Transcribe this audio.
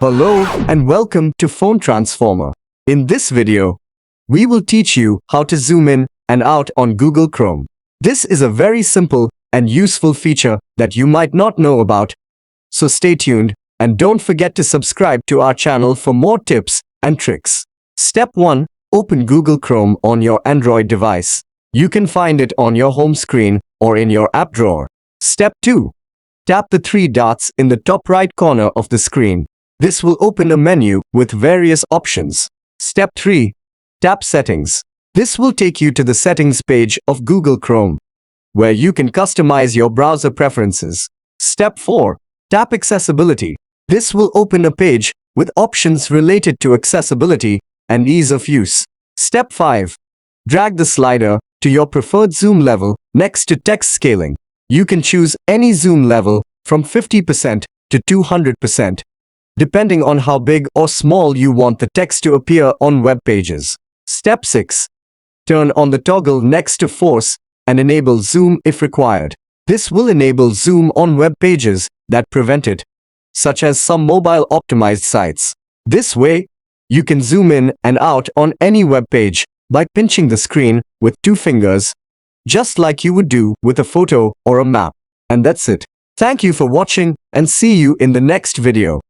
Hello and welcome to Phone Transformer. In this video, we will teach you how to zoom in and out on Google Chrome. This is a very simple and useful feature that you might not know about. So stay tuned and don't forget to subscribe to our channel for more tips and tricks. Step 1. Open Google Chrome on your Android device. You can find it on your home screen or in your app drawer. Step 2. Tap the three dots in the top right corner of the screen. This will open a menu with various options. Step 3. Tap Settings. This will take you to the settings page of Google Chrome, where you can customize your browser preferences. Step 4. Tap Accessibility. This will open a page with options related to accessibility and ease of use. Step 5. Drag the slider to your preferred zoom level next to text scaling. You can choose any zoom level from 50% to 200%, depending on how big or small you want the text to appear on web pages. Step 6. Turn on the toggle next to Force and enable Zoom if required. This will enable zoom on web pages that prevent it, such as some mobile-optimized sites. This way, you can zoom in and out on any web page by pinching the screen with two fingers, just like you would do with a photo or a map. And that's it. Thank you for watching and see you in the next video.